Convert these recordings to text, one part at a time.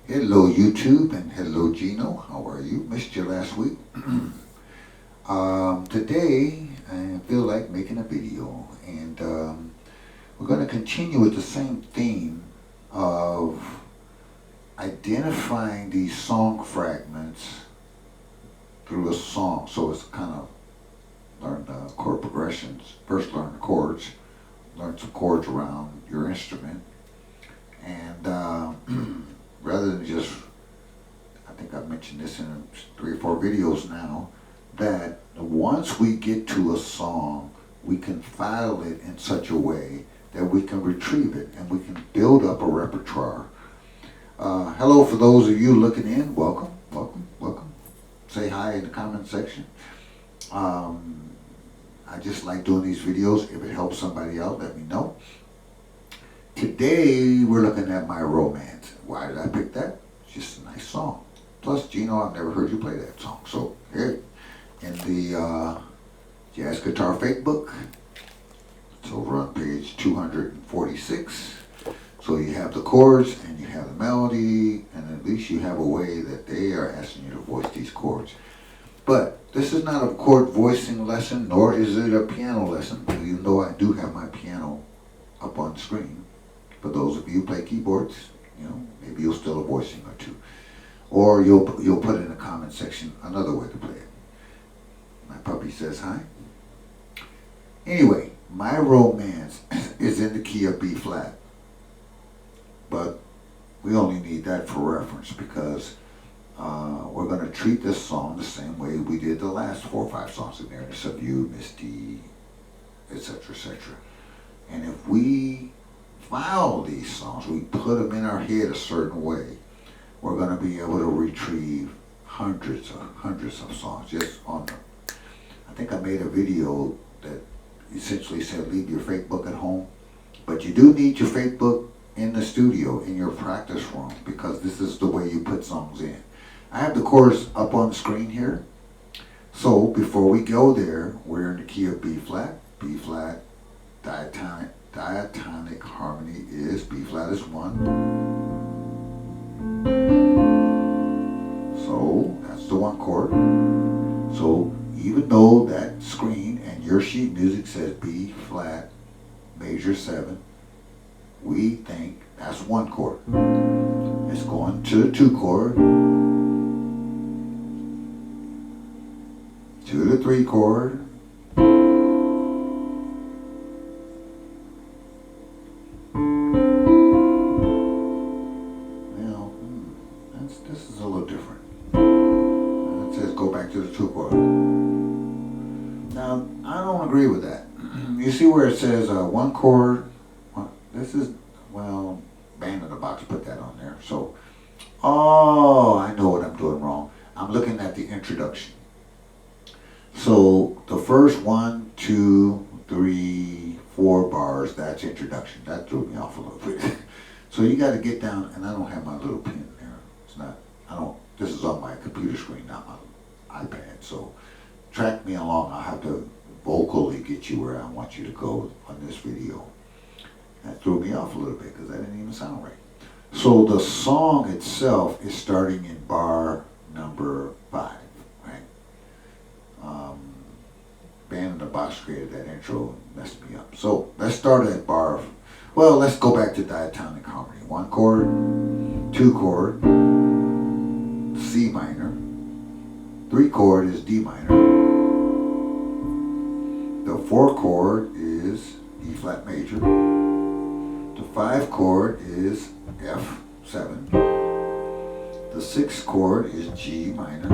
Hello YouTube and hello Gino. How are you? Missed you last week. Today I feel like making a video and we're going to continue with the same theme of identifying these song fragments through a song. So it's kind of learn the chord progressions. First learn the chords, learn some chords around your instrument, and rather than just, I think I've mentioned this in 3 or 4 videos now, that once we get to a song, we can file it in such a way that we can retrieve it and we can build up a repertoire. Hello for those of you looking in. Welcome, welcome, welcome. Say hi in the comment section. I just like doing these videos. If it helps somebody out, let me know. Today we're looking at My Romance. Why did I pick that? It's just a nice song. Plus, Gino, I've never heard you play that song. So here, in the Jazz Guitar Fake book, it's over on page 246. So you have the chords and you have the melody, and at least you have a way that they are asking you to voice these chords. But this is not a chord voicing lesson, nor is it a piano lesson, even though I do have my piano up on the screen. For those of you who play keyboards, maybe you'll still a voicing or two. Or you'll put in the comment section another way to play it. My puppy says hi. Anyway, My Romance is in the key of B flat. But we only need that for reference because we're going to treat this song the same way we did the last 4 or 5 songs in there. The Subdued, Misty, etc., etc. And if we file these songs, we put them in our head a certain way, we're going to be able to retrieve hundreds of songs just on them. I think I made a video that essentially said leave your fake book at home, but you do need your fake book in the studio, in your practice room, because this is the way you put songs in. I have the chords up on the screen here. So before we go there, we're in the key of B flat, diatonic harmony is B flat is 1. So that's the 1 chord. So even though that screen and your sheet music says B flat major 7, we think that's 1 chord. It's going to the 2 chord, to the 3 chord, this is a little different. It says go back to the 2 chord. Now, I don't agree with that. You see where it says 1 chord? This is, well, Band in the Box put that on there. So, I know what I'm doing wrong. I'm looking at the introduction. So, the first 1, 2, 3, 4 bars, that's introduction. That threw me off a little bit. So you got to get down, and I don't have my little pen there. It's not, this is on my computer screen, not my iPad. So track me along. I'll have to vocally get you where I want you to go on this video. That threw me off a little bit because that didn't even sound right. So the song itself is starting in bar number 5, right? Band in the Box created that intro and messed me up. So let's start at bar. Well, let's go back to diatonic harmony. 1 chord, 2 chord, C minor. 3 chord is D minor. The 4 chord is E flat major. The 5 chord is F7. The 6 chord is G minor.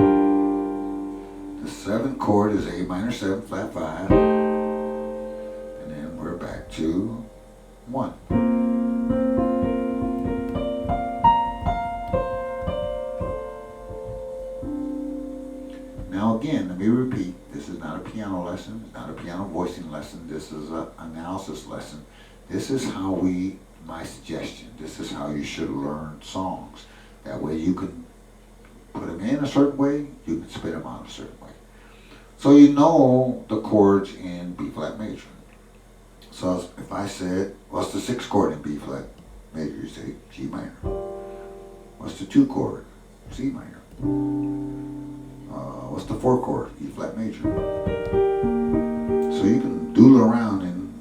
The 7 chord is A minor 7 flat 5. And then we're back to 1. Now again, let me repeat, this is not a piano lesson, it's not a piano voicing lesson, this is an analysis lesson. This is how my suggestion, this is how you should learn songs. That way you can put them in a certain way, you can spit them out a certain way. So you know the chords in B flat major. So if I said, what's the 6th chord in B flat major? You say G minor. What's the 2 chord? C minor. What's the 4 chord? E flat major. So you can doodle around in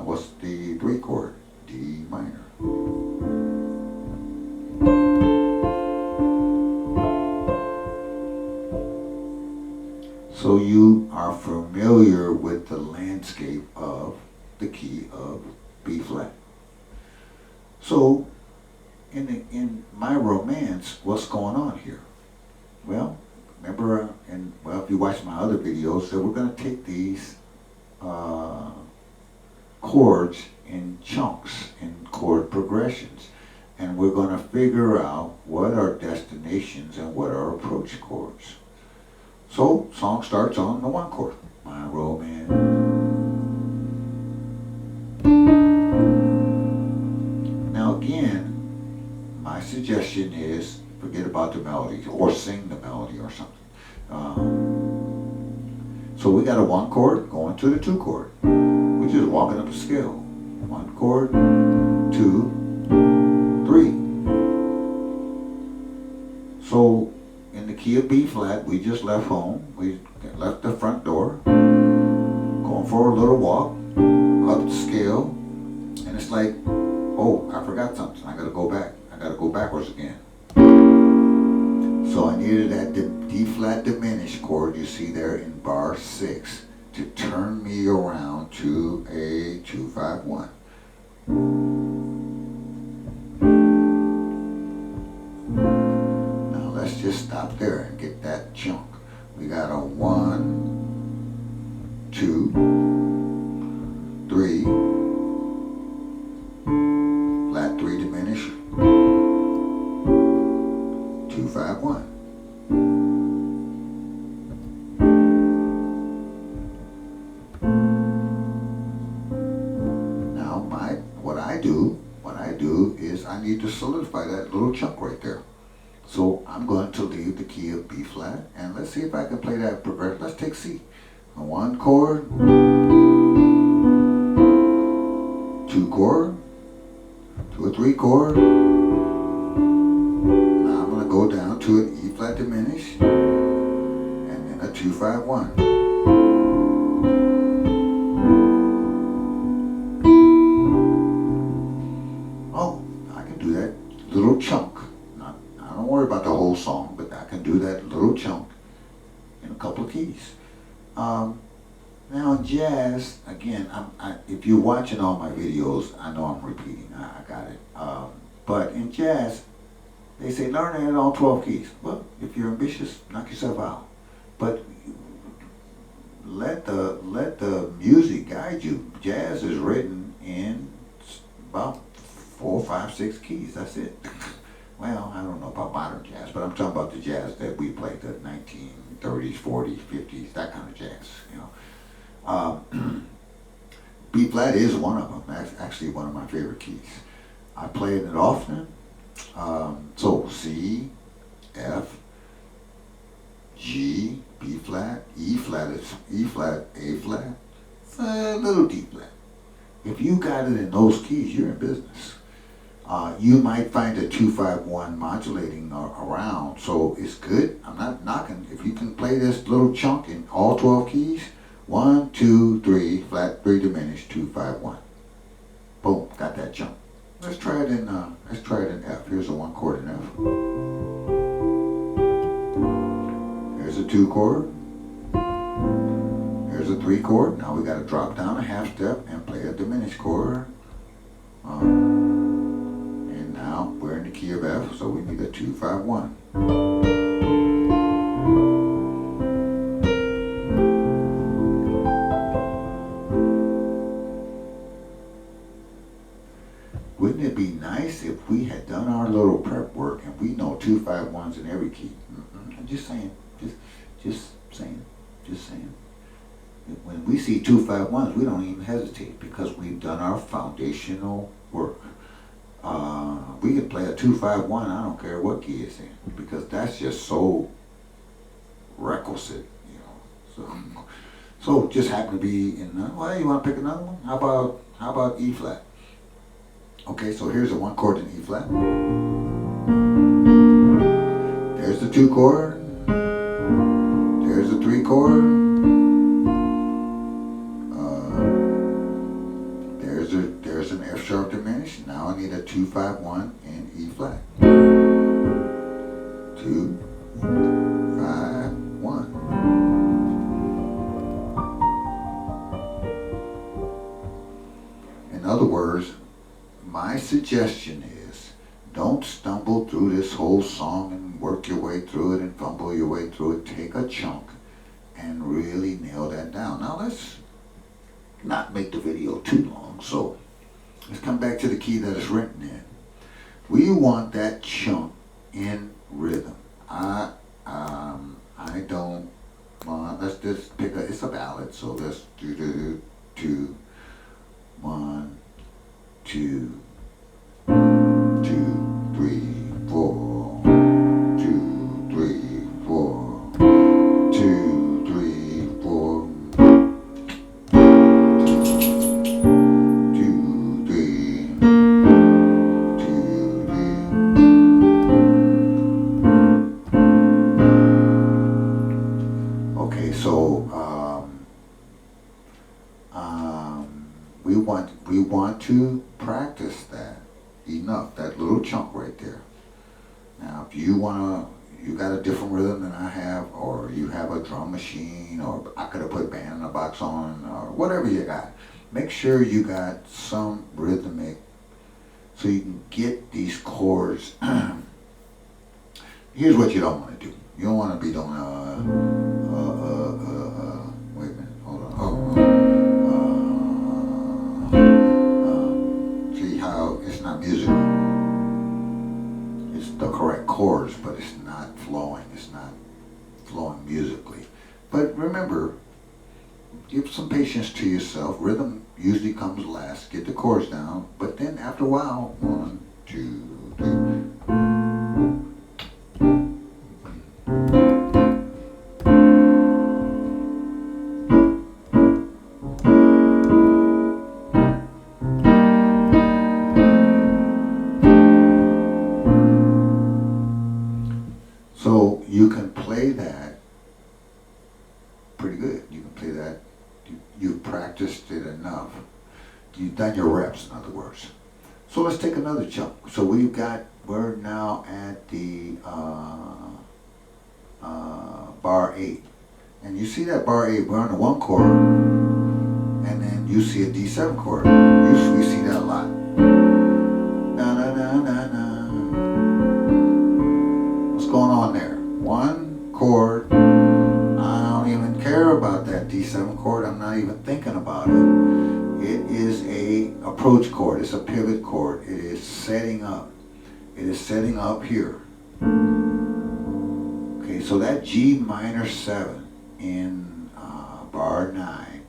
what's the 3 chord? D minor. So you are familiar with the landscape of the key of B flat. So in my romance, what's going on here? Well, remember, if you watch my other videos, that we're going to take these chords in chunks, in chord progressions, and we're going to figure out what are destinations and what are approach chords. So, song starts on the 1 chord. My romance. Now again, my suggestion is forget about the melody or sing the melody or something. So we got a 1 chord going to the 2 chord. We're just walking up a scale. 1 chord, 2, 3. So in the key of B flat, we just left home. We left the front door, going for a little walk up the scale, and it's like, oh, I forgot something. I gotta go back. I gotta go backwards again. So I needed that D flat diminished chord you see there in bar 6 to turn me around to a 2-5-1. Now let's just stop there and get that chunk. We got a 1, 2, 3, flat 3 diminished, 2-5-1. What I do is I need to solidify that little chunk right there. So I'm going to leave the key of B flat, and let's see if I can play that progression. Let's take C. A 1 chord, 2 chord, to a 3 chord. Now I'm going to go down to an E flat diminished, and then a 2-5-1. Little chunk. I don't worry about the whole song, but I can do that little chunk in a couple of keys. Now in jazz, again, if you're watching all my videos, I know I'm repeating. I got it. But in jazz, they say learn it in all 12 keys. Well, if you're ambitious, knock yourself out. But let the music guide you. Jazz is written in about 4, 5, 6 keys. That's it. Well, I don't know about modern jazz, but I'm talking about the jazz that we played, the 1930s, 40s, 50s, that kind of jazz. B flat is one of them. That's actually one of my favorite keys. I play it often. So C, F, G, B flat, E flat is E flat, A flat, a little D flat. If you got it in those keys, you're in business. You might find a 2-5-1 modulating around, so it's good. I'm not knocking. If you can play this little chunk in all 12 keys, 1, 2, 3, flat 3 diminished, 2-5-1. Boom, got that chunk. Let's try it in F. Here's a 1 chord in F. Here's a 2 chord. Here's a 3 chord. Now we got to drop down a half step and play a diminished chord. And now we're in the key of F, so we need a 2-5-1. Wouldn't it be nice if we had done our little prep work and we know 2-5-1s in every key? I'm just saying. Just saying. When we see 2-5-1s, we don't even hesitate because we've done our foundational work. We can play a 2-5-1, I don't care what key it's in, because that's just so requisite, So just happen to be in. Well, you want to pick another one? How about E flat? Okay, so here's a 1 chord in E flat. 2 chord. There's a 3 chord. There's an F sharp diminished. Now I need a 2, 5, 1 in E flat. 2, 5, 1. In other words, my suggestion is don't stumble through this whole song and work your way through it and fumble your way through it. Take a chunk and really nail that down. Now let's not make the video too long, so let's come back to the key that it's written in. We want that chunk in rhythm. I don't want, let's just pick it's a ballad, so let's do 2, 1, 2, 2, 3, 4, 2, 3, 4, 2, 3, 4, 2, 3, 2, 3. Okay, so we want to practice that enough, that little chunk right there. Now, if you got a different rhythm than I have, or you have a drum machine, or I could have put Band in a Box on, or whatever you got, make sure you got some rhythmic so you can get these chords. Here's what you don't want to do. You don't want to be doing wait a minute, hold on. See how it's not musical. It's the correct chords, but it's not flowing. It's not flowing musically. But remember, give some patience to yourself. Rhythm usually comes last. Get the chords down, but then after a while, 1, 2, 3. So you can play that pretty good. You can play that. You've practiced it enough. You've done your reps, in other words. So let's take another chunk. So we're now at the bar 8. And you see that bar 8, we're on the 1 chord, and then you see a D7 chord. We see that a lot. Na na na na na. What's going on there? 1 chord. I don't even care about that D7 chord. I'm not even thinking about it. It is a approach chord. It's a pivot chord. It is setting up. It is setting up here. Okay, so that G minor 7 in bar 9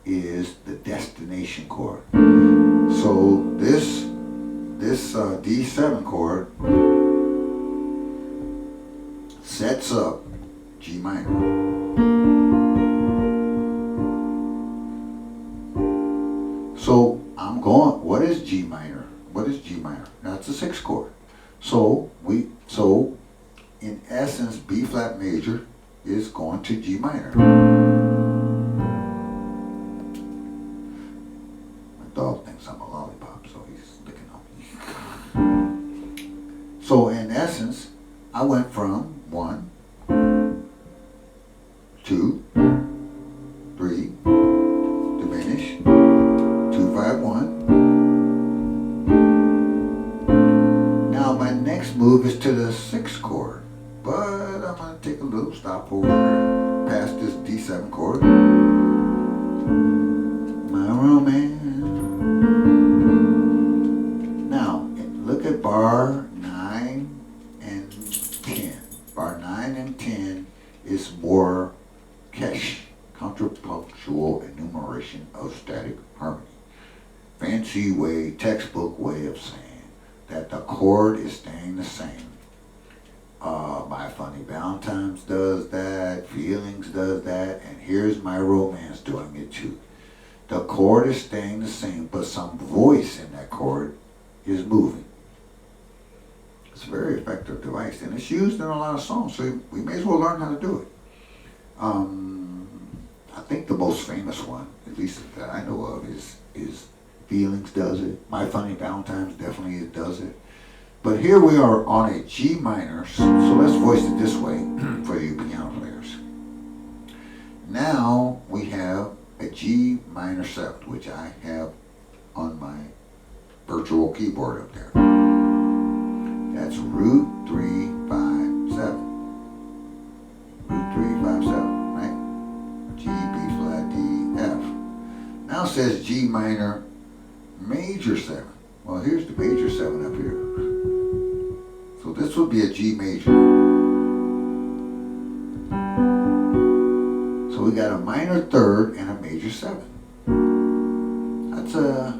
is the destination chord. So this D7 chord sets up G minor. So I'm going, what is G minor? What is G minor? That's a 6 chord. So in essence, B flat major is going to G minor. My dog thinks I'm a lollipop, so he's licking on me. So in essence, I went from 1, 2, 3, diminish, 2, 5, 1. Now my next move is to the 6th chord, but I'm going to take a little stop over past this D7 chord. My romance. Now look at bar 9 and 10. Bar 9 and 10 is more Kesh, contrapunctual enumeration of static harmony. Fancy way, textbook way of saying that the chord is staying the same. My Funny Valentine's does that, Feelings does that, and Here's My Romance doing it too. The chord is staying the same, but some voice in that chord is moving. It's a very effective device, and it's used in a lot of songs, so we may as well learn how to do it. I think the most famous one, at least that I know of, is Feelings does it. My Funny Valentine's definitely does it. But here we are on a G minor, so let's voice it this way for you piano players. Now we have a G minor 7, which I have on my virtual keyboard up there. That's root 3, 5, 7. Root 3, 5, 7, right? G, B flat, D, F. Now it says G minor major 7. Well, here's the major 7 up here. So this would be a G major. So we got a minor 3rd and a major 7. That's a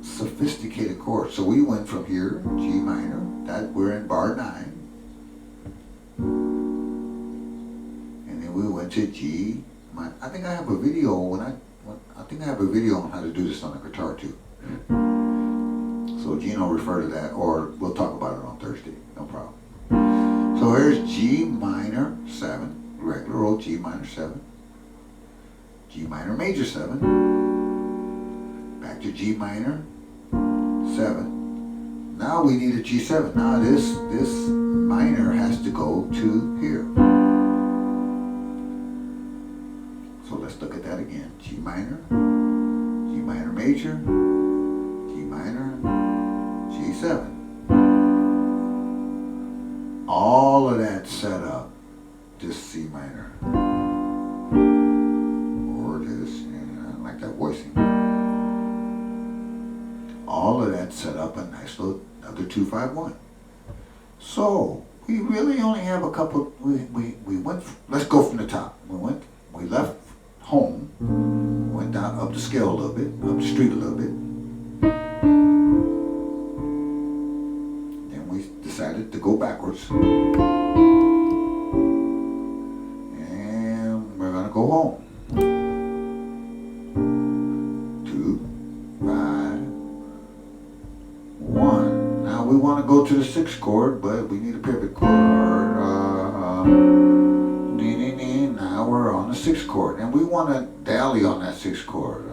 sophisticated chord. So we went from here, G minor, that we're in bar 9. And then we went to G minor. I think I have a video I think I have a video on how to do this on the guitar too. So Gino, refer to that, or we'll talk about it on Thursday, no problem. So here's G minor 7, regular old G minor 7, G minor major 7, back to G minor 7. Now we need a G7. Now this minor has to go to here. So let's look at that again. G minor major, G minor, G7. All of that set up this C minor. Or this, I like that voicing. All of that set up a nice little another 2-5-1. So we really only have a couple. We went. Let's go from the top. We left home. Went down up the scale a little bit, up the street a little bit. Then we decided to go backwards. And we're gonna go home. 2, 5, 1. Now we want to go to the 6th chord, but we need a pivot chord. Now we're on the 6th chord, and we want to dally on that 6th chord.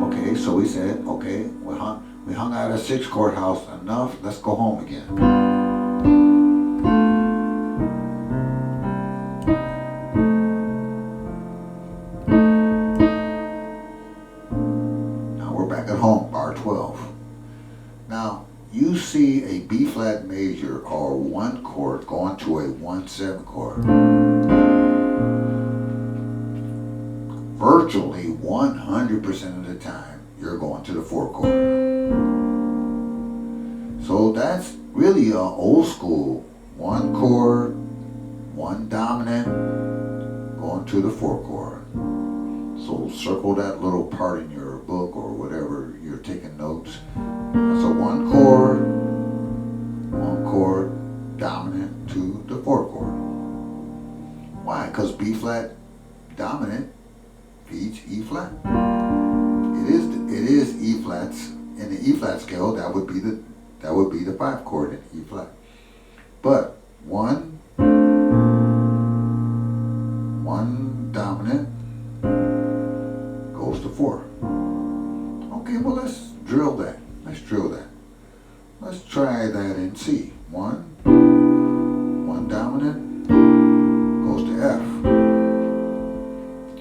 Okay, so we said, okay, we hung out at 6th chord house enough. Let's go home again. You see a B flat major or 1 chord going to a 1-7 chord. Virtually 100% of the time, you're going to the 4 chord. So that's really an old school 1 chord, 1 dominant, going to the 4 chord. So circle that little part in your book or whatever you're taking notes. That's a 1 chord dominant to the 4 chord. Why? Because B flat dominant feeds E flat. It is E flats in the E flat scale. That would be the 5 chord in E flat. But 1 dominant goes to 4. Okay, well let's drill that. Let's try that in C. 1 dominant goes to F.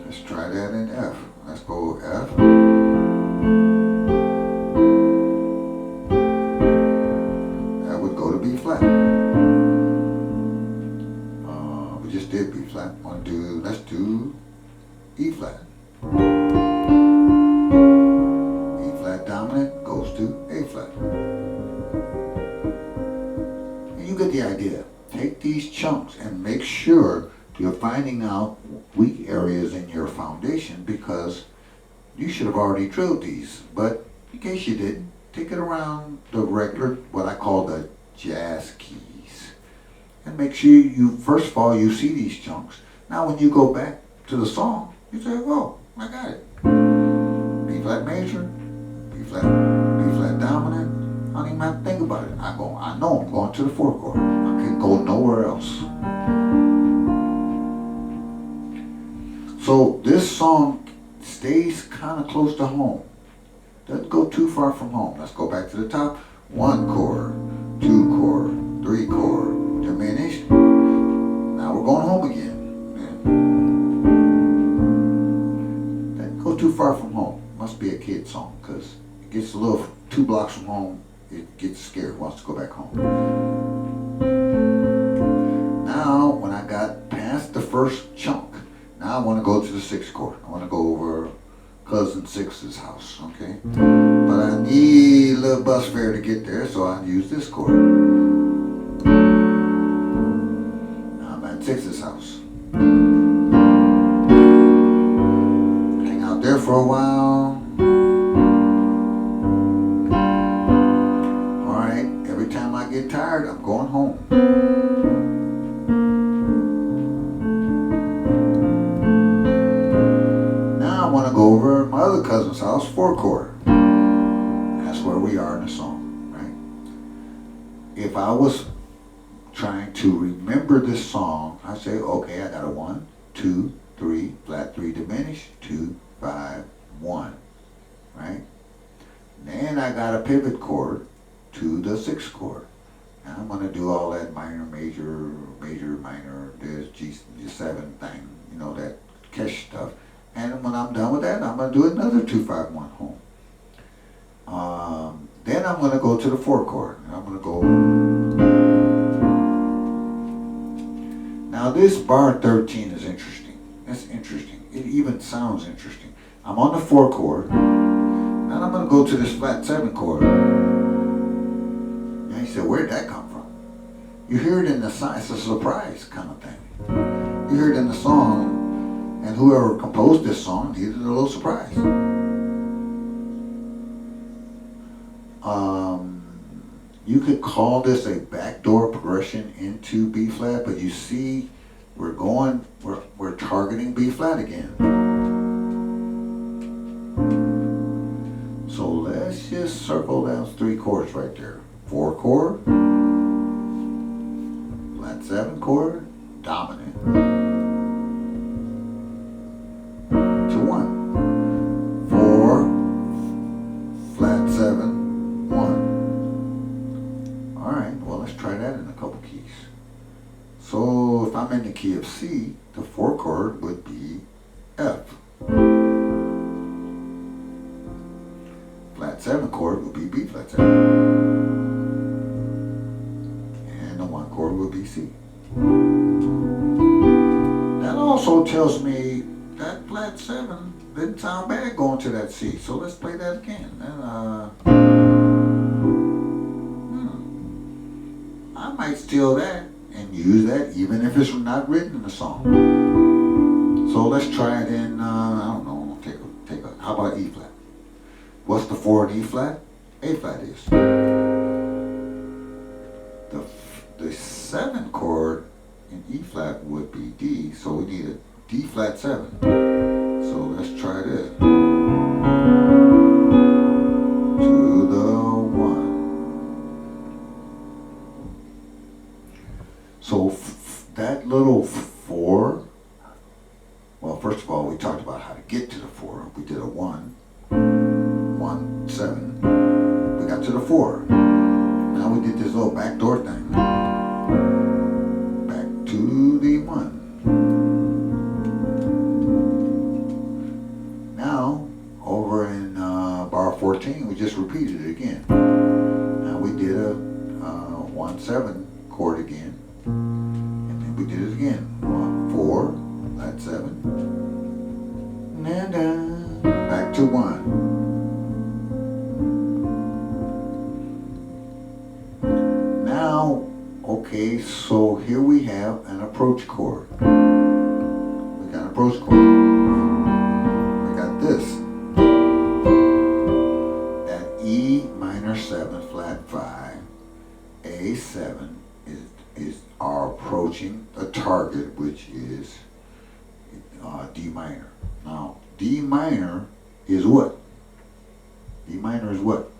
Let's try that in F. Let's go F. That would go to B flat. We just did B flat. Let's do E flat. E flat dominant goes to A flat. You get the idea. Take these chunks and make sure you're finding out weak areas in your foundation, because you should have already drilled these. But in case you didn't, take it around the regular, what I call the jazz keys. And make sure you, first of all, you see these chunks. Now when you go back to the song, You say, oh, I got it. B flat major, B flat dominant. I don't even have to think about it. I know I'm going to the fourth chord. I can go nowhere else. So this song stays kind of close to home. Doesn't go too far from home. Let's go back to the top. 1 chord, 2 chord, 3 chord, diminished. Now we're going home again. Doesn't go too far from home. Must be a kid song, because it gets a little 2 blocks from home. It gets scared, wants to go back home. Now, when I got past the first chunk, now I want to go to the 6th chord. I want to go over Cousin Six's house, okay? But I need a little bus fare to get there, so I use this chord. Now I'm at Six's house. Hang out there for a while. Alright, every time I get tired, I'm going home. I want to go over my other cousin's house, 4 chord. That's where we are in the song, right? If I was trying to remember this song, I say, okay, I got a 1, 2, 3, flat 3 diminished, 2, 5, 1, right? Then I got a pivot chord to the 6th chord. Now I'm going to do all that minor, major, minor, this G7 thing, you know, that Kesh stuff. And when I'm done with that, I'm going to do another 2, 5, 1 home. Then I'm going to go to the 4 chord. I'm going to go. Now this bar 13 is interesting. That's interesting. It even sounds interesting. I'm on the 4 chord. And I'm going to go to this flat 7 chord. And he said, where'd that come from? You hear it in the song. It's a surprise kind of thing. You hear it in the song. And whoever composed this song needed a little surprise. You could call this a backdoor progression into B flat, but you see, we're targeting B flat again. So let's just circle those 3 chords right there. 4 chord, flat 7 chord, dominant. To 1, 4, flat 7, 1. All right, well, let's try that in a couple keys. So if I'm in the key of C, the 4 chord would be F. Flat 7 chord would be B flat 7. And the 1 chord would be C. That also tells me that flat 7 didn't sound bad going to that C. So let's play that again. I might steal that and use that even if it's not written in the song. So let's try it in, I don't know, how about E flat? What's the 4 in E flat? A flat is. The 7 chord in E flat would be D, so we need a D flat 7. So let's try this. To the 1. So that little 4, well, first of all, we talked about how to get to the 4. We did a 1, 1, 7. We got to the 4. Now we did this little backdoor thing. Back to the 1. Now, over in bar 14, we just repeated it again. Now we did a 1-7 chord again. And then we did it again. 1, 4, flat 7. And back to 1. Now, okay, so here we have an approach chord. We got an approach chord. We got this. That E minor 7 flat 5, A7 is our approaching a target, which is D minor. Now D minor is what? D minor is what?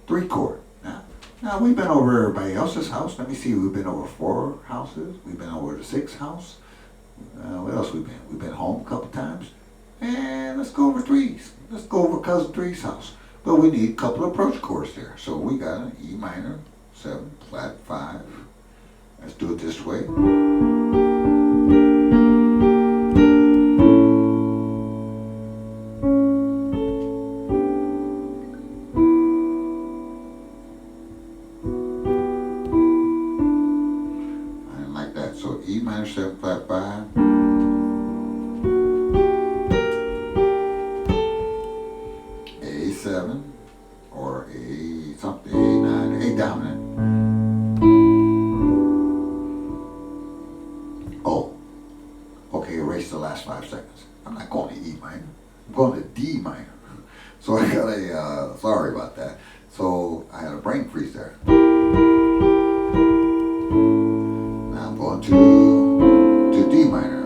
3 chord. Now we've been over everybody else's house. Let me see. We've been over 4 houses. We've been over the 6th house. What else we been? We've been home a couple times. And let's go over 3's. Let's go over cousin 3's house. But we need a couple of approach chords there. So we got an E minor, 7, flat 5. Let's do it this way. So E minor 7 flat 5. A7 or A something, A9, A dominant. Oh, okay, erase the last 5 seconds. I'm not going to E minor, I'm going to D minor. So I got a, sorry about that. So I had a brain freeze there. Going to D minor.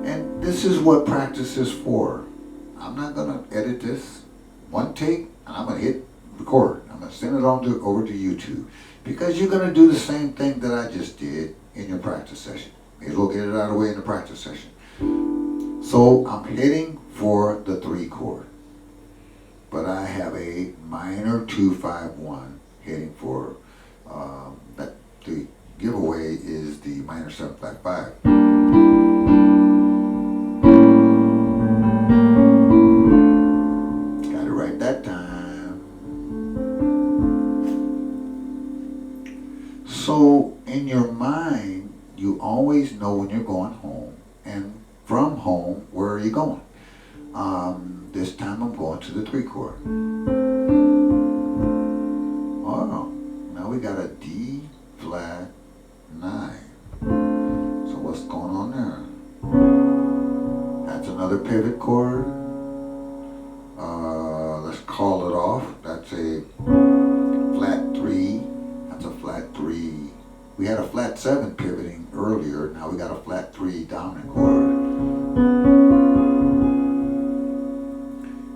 And this is what practice is for. I'm not going to edit this one take, and I'm going to hit record. I'm going to send it over to YouTube, because you're going to do the same thing that I just did in your practice session. May as well get it out of the way in the practice session. So I'm hitting for the 3 chord, but I have a minor 2-5-1 hitting for that. The giveaway is the minor 7 flat 5. Got it right that time. So in your mind, you always know when you're going home, and from home, where are you going? This time I'm going to the 3 chord. Oh, now we got a D flat 9. So what's going on there? That's another pivot chord. Let's call it off. That's a flat 3. That's a flat 3. We had a flat 7 pivoting earlier. Now we got a flat 3 dominant chord.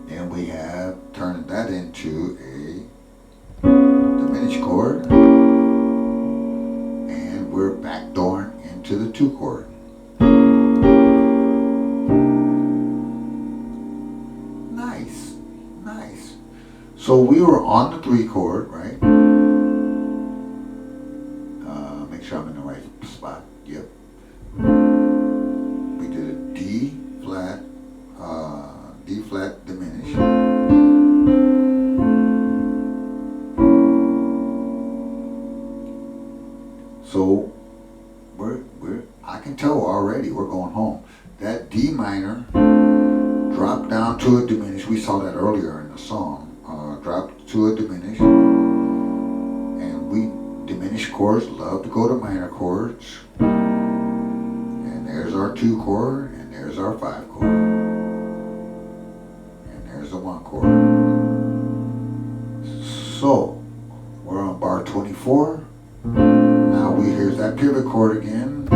And we have turned that into a diminished chord. We're backdooring into the 2 chord. Nice, nice. So we were on the 3 chord, right? Make sure I'm in the right spot. Yep. We did a D flat diminished. So I can tell already we're going home. That D minor dropped down to a diminished. We saw that earlier in the song. Dropped to a diminished. And we diminished chords love to go to minor chords. And there's our 2 chord, and there's our 5 chord. And there's the 1 chord. So we're on bar 24. Now here's that pivot chord again.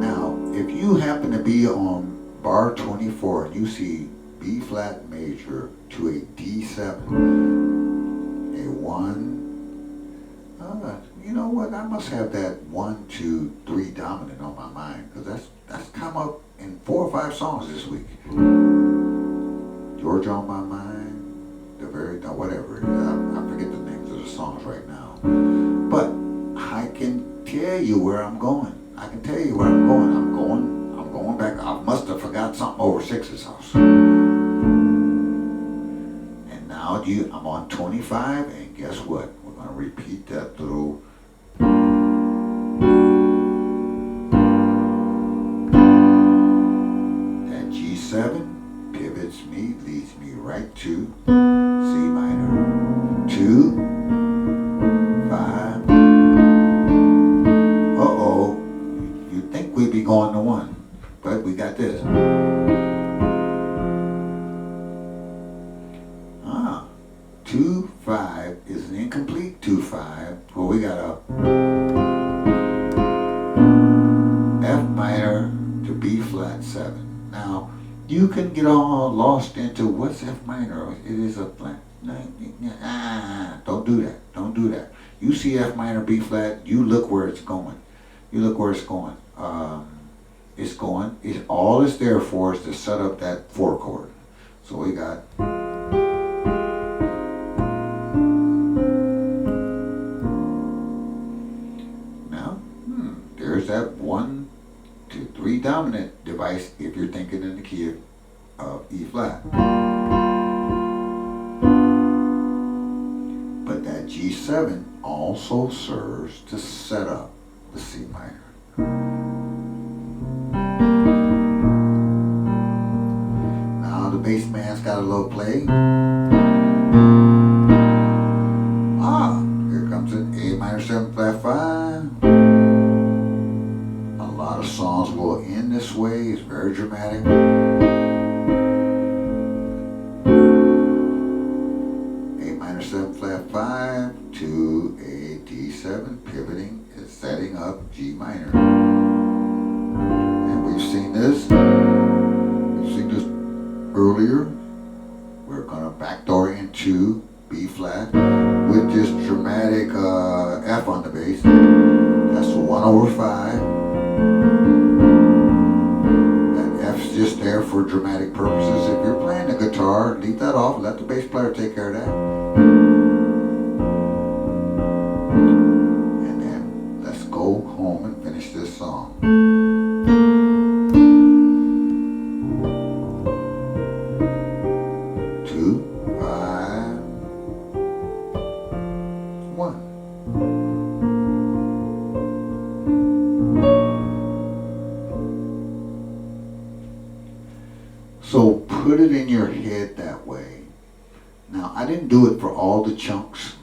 Now, if you happen to be on bar 24 and you see B flat major to a D7, a 1, you know what? I must have that 1, 2, 3 dominant on my mind, because that's come up in 4 or 5 songs this week. Georgia on my mind, whatever it is. I forget the names of the songs right now. But I can tell you where I'm going. I can tell you where I'm going. I'm going back. I must have forgot something over 6's house. And now I'm on 25, and guess what? We're going to repeat that through. That G7 pivots me, leads me right to C minor. 2, 5. Uh-oh. You'd think we'd be going to 1, but we got this. 2, 5 is an incomplete 2, 5. Well, we got a F minor flat 7. Now, you can get all lost into what's F minor. It is a flat. Don't do that. Don't do that. You see F minor, B flat, you look where it's going. You look where it's going. It's going. All it's there for is to set up that 4 chord. So we got. Now, there's that 1, 2, 3 dominant device if you're thinking in the key of E flat. But that G7 also serves to set up the C minor. Now the bass man's got a little play. Here comes it, A minor 7 flat 5. A lot of songs will end this way. It's very dramatic. A minor 7 flat 5 to a D7 pivoting is setting up G minor. And we've seen this. We've seen this earlier. We're going to backdoor into B flat with this dramatic F on the bass. That's 1/5. That F's just there for dramatic purposes. If you're playing the guitar, leave that off. Let the bass player take care of that. And then let's go home and finish this song. 2, 5, 1. So put it in your head that way. Now I didn't do it for all the chunks,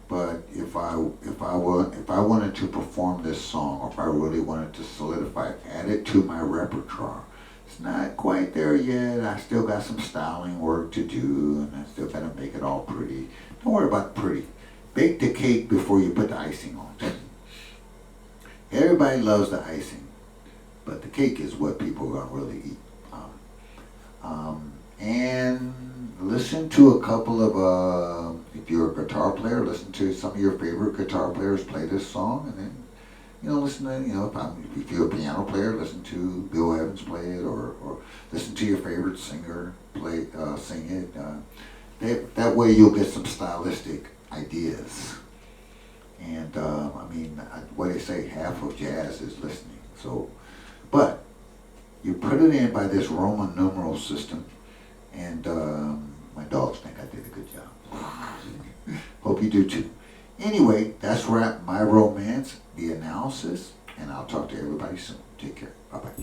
but if I wanted to perform this song, or if I really wanted to solidify it, add it to my repertoire. It's not quite there yet. I still got some styling work to do, and I still gotta make it all pretty. Don't worry about pretty. Bake the cake before you put the icing on. Everybody loves the icing, but the cake is what people are gonna really eat. And listen to a couple of, if you're a guitar player, listen to some of your favorite guitar players play this song, and then, listen to, if you're a piano player, listen to Bill Evans play it, or listen to your favorite singer sing it. That way you'll get some stylistic ideas. And, what they say, half of jazz is listening. So, but you put it in by this Roman numeral system, and my dogs think I did a good job. Hope you do too. Anyway, that's Rap My Romance, the analysis, and I'll talk to everybody soon. Take care. Bye-bye.